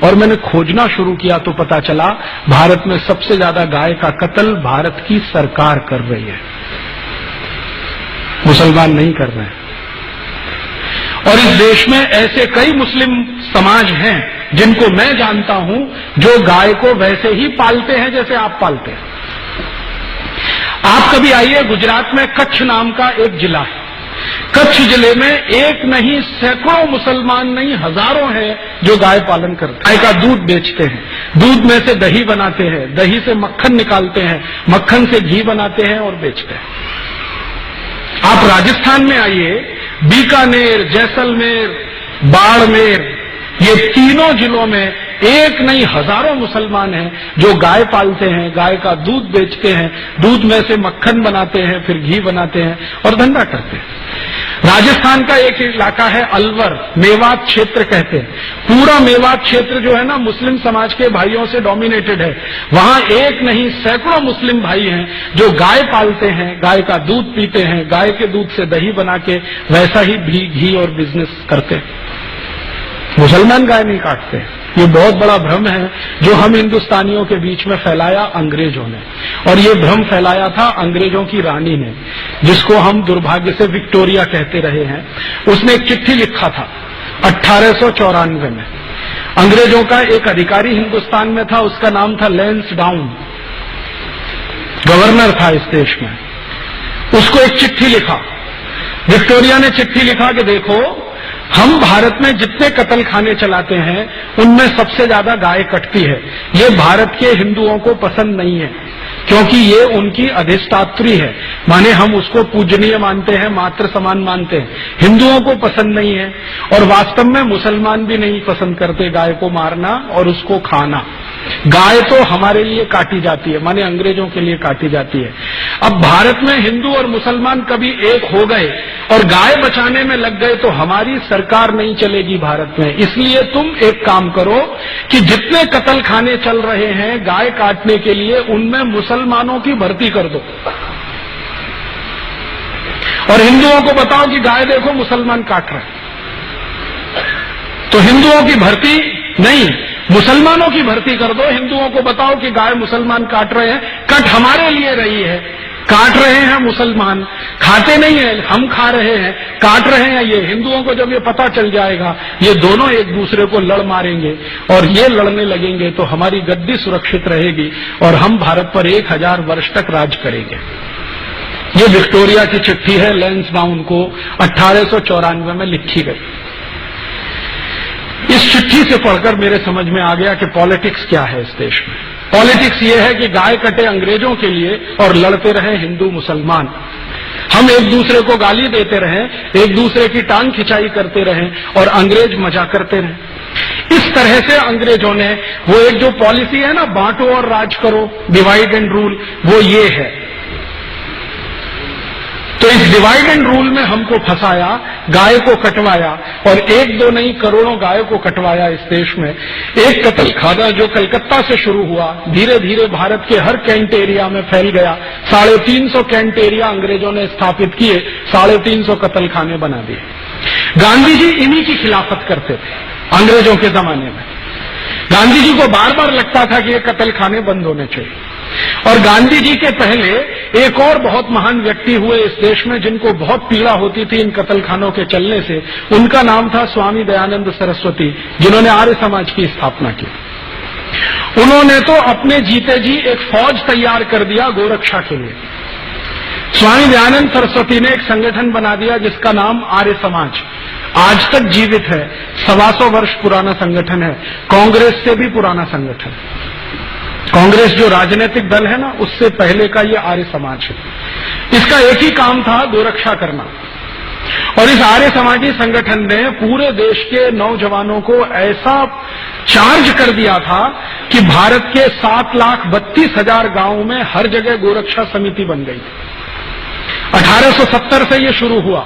और मैंने खोजना शुरू किया तो पता चला भारत में सबसे ज्यादा गाय का कत्ल भारत की सरकार कर रही है, मुसलमान नहीं कर रहे हैं। और इस देश में ऐसे कई मुस्लिम समाज हैं जिनको मैं जानता हूं जो गाय को वैसे ही पालते हैं जैसे आप पालते हैं। आप कभी आइए, गुजरात में कच्छ नाम का एक जिला है। कच्छ जिले में एक नहीं सैकड़ों मुसलमान नहीं हजारों हैं जो गाय पालन करते हैं। गाय का दूध बेचते हैं, दूध में से दही बनाते हैं, दही से मक्खन निकालते हैं, मक्खन से घी बनाते हैं और बेचते हैं। आप राजस्थान में आइए, बीकानेर, जैसलमेर, बाड़मेर, ये तीनों जिलों में एक नहीं हजारों मुसलमान हैं जो गाय पालते हैं, गाय का दूध बेचते हैं, दूध में से मक्खन बनाते हैं, फिर घी बनाते हैं और धंधा करते हैं। राजस्थान का एक इलाका है अलवर, मेवात क्षेत्र कहते हैं। पूरा मेवात क्षेत्र जो है ना मुस्लिम समाज के भाइयों से डोमिनेटेड है। वहां एक नहीं सैकड़ों मुस्लिम भाई हैं जो गाय पालते हैं, गाय का दूध पीते हैं, गाय के दूध से दही बना के वैसा ही घी और बिजनेस करते हैं। मुसलमान गाय नहीं काटते। ये बहुत बड़ा भ्रम है जो हम हिंदुस्तानियों के बीच में फैलाया अंग्रेजों ने, और ये भ्रम फैलाया था अंग्रेजों की रानी ने, जिसको हम दुर्भाग्य से विक्टोरिया कहते रहे हैं। उसने एक चिट्ठी लिखा था 1894 में। अंग्रेजों का एक अधिकारी हिंदुस्तान में था, उसका नाम था लैंसडाउन, गवर्नर था इस देश में। उसको एक चिट्ठी लिखा, विक्टोरिया ने चिट्ठी लिखा कि देखो, हम भारत में जितने कत्ल खाने चलाते हैं उनमें सबसे ज्यादा गाय कटती है। ये भारत के हिंदुओं को पसंद नहीं है क्योंकि ये उनकी अधिष्ठात्री है, माने हम उसको पूजनीय मानते हैं, मातृ समान मानते हैं। हिंदुओं को पसंद नहीं है और वास्तव में मुसलमान भी नहीं पसंद करते गाय को मारना और उसको खाना। गाय तो हमारे लिए काटी जाती है, माने अंग्रेजों के लिए काटी जाती है। अब भारत में हिंदू और मुसलमान कभी एक हो गए और गाय बचाने में लग गए तो हमारी सरकार नहीं चलेगी भारत में। इसलिए तुम एक काम करो कि जितने कत्ल खाने चल रहे हैं गाय काटने के लिए, उनमें मुसलमानों की भर्ती कर दो और हिंदुओं को बताओ कि गाय देखो मुसलमान काट रहे हैं। तो हिंदुओं की भर्ती नहीं, मुसलमानों की भर्ती कर दो। हिंदुओं को बताओ कि गाय मुसलमान काट रहे हैं, कट हमारे लिए रही है, काट रहे हैं मुसलमान, खाते नहीं है, हम खा रहे हैं, काट रहे हैं ये। हिंदुओं को जब ये पता चल जाएगा, ये दोनों एक दूसरे को लड़ मारेंगे और ये लड़ने लगेंगे तो हमारी गद्दी सुरक्षित रहेगी और हम भारत पर 1000 वर्ष तक राज करेंगे। ये विक्टोरिया की चिट्ठी है, लैंसडाउन को 1894 में लिखी गई। इस चिट्ठी से पढ़कर मेरे समझ में आ गया कि पॉलिटिक्स क्या है इस देश में। पॉलिटिक्स ये है कि गाय कटे अंग्रेजों के लिए और लड़ते रहे हिंदू मुसलमान। हम एक दूसरे को गाली देते रहें, एक दूसरे की टांग खिंचाई करते रहें और अंग्रेज मजा करते रहें। इस तरह से अंग्रेजों ने वो एक जो पॉलिसी है ना, बांटो और राज करो, डिवाइड एंड रूल, वो ये है। तो इस डिवाइड एंड रूल में हमको फंसाया, गाय को कटवाया और एक दो नहीं करोड़ों गाय को कटवाया इस देश में। एक कत्ल खाना जो कलकत्ता से शुरू हुआ, धीरे धीरे भारत के हर कैंट एरिया में फैल गया। 350 कैंट एरिया अंग्रेजों ने स्थापित किए, 350 कत्ल खाने बना दिए। गांधी जी इन्हीं की खिलाफत करते थे अंग्रेजों के जमाने में। गांधी जी को बार बार लगता था कि ये कत्ल खाने बंद होने चाहिए। और गांधी जी के पहले एक और बहुत महान व्यक्ति हुए इस देश में जिनको बहुत पीड़ा होती थी इन कत्ल खानों के चलने से। उनका नाम था स्वामी दयानंद सरस्वती, जिन्होंने आर्य समाज की स्थापना की। उन्होंने तो अपने जीते जी एक फौज तैयार कर दिया गोरक्षा के लिए। स्वामी दयानंद सरस्वती ने एक संगठन बना दिया जिसका नाम आर्य समाज, आज तक जीवित है। 125 वर्ष पुराना संगठन है, कांग्रेस से भी पुराना संगठन। कांग्रेस जो राजनीतिक दल है ना, उससे पहले का ये आर्य समाज है। इसका एक ही काम था, गोरक्षा करना। और इस आर्य समाजी संगठन ने पूरे देश के नौजवानों को ऐसा चार्ज कर दिया था कि भारत के 7,32,000 गांवों में हर जगह गोरक्षा समिति बन गई थी। 1870 से ये शुरू हुआ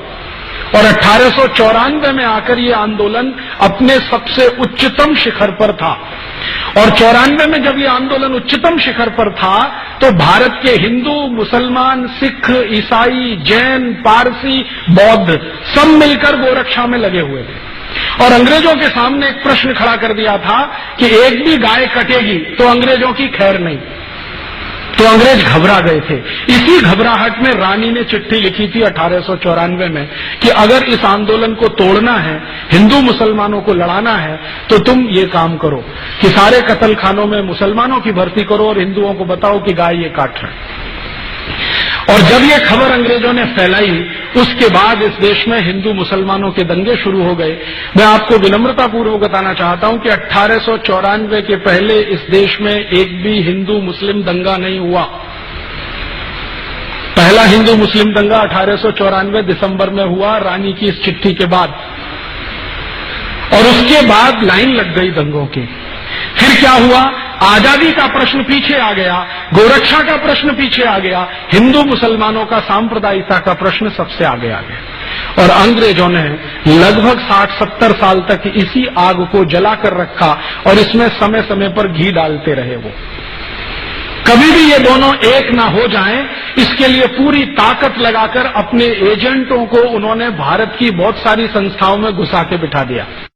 और 1894 में आकर ये आंदोलन अपने सबसे उच्चतम शिखर पर था। और 94 में जब ये आंदोलन उच्चतम शिखर पर था तो भारत के हिंदू, मुसलमान, सिख, ईसाई, जैन, पारसी, बौद्ध सब मिलकर गोरक्षा में लगे हुए थे। और अंग्रेजों के सामने एक प्रश्न खड़ा कर दिया था कि एक भी गाय कटेगी तो अंग्रेजों की खैर नहीं। तो अंग्रेज घबरा गए थे। इसी घबराहट में रानी ने चिट्ठी लिखी थी 1894 में कि अगर इस आंदोलन को तोड़ना है, हिंदू मुसलमानों को लड़ाना है, तो तुम ये काम करो कि सारे कत्ल खानों में मुसलमानों की भर्ती करो और हिंदुओं को बताओ कि गाय ये काट रहे। और जब ये खबर अंग्रेजों ने फैलाई, उसके बाद इस देश में हिंदू मुसलमानों के दंगे शुरू हो गए। मैं आपको विनम्रतापूर्वक बताना चाहता हूं कि 1894 के पहले इस देश में एक भी हिंदू मुस्लिम दंगा नहीं हुआ। पहला हिंदू मुस्लिम दंगा 1894 दिसंबर में हुआ, रानी की इस चिट्ठी के बाद, और उसके बाद लाइन लग गई दंगों की। फिर क्या हुआ? आजादी का प्रश्न पीछे आ गया, गोरक्षा का प्रश्न पीछे आ गया, हिंदू मुसलमानों का सांप्रदायिकता का प्रश्न सबसे आगे आ गया। और अंग्रेजों ने लगभग 60-70 साल तक इसी आग को जलाकर रखा और इसमें समय समय पर घी डालते रहे। वो कभी भी ये दोनों एक ना हो जाएं, इसके लिए पूरी ताकत लगाकर अपने एजेंटों को उन्होंने भारत की बहुत सारी संस्थाओं में घुसा के बिठा दिया।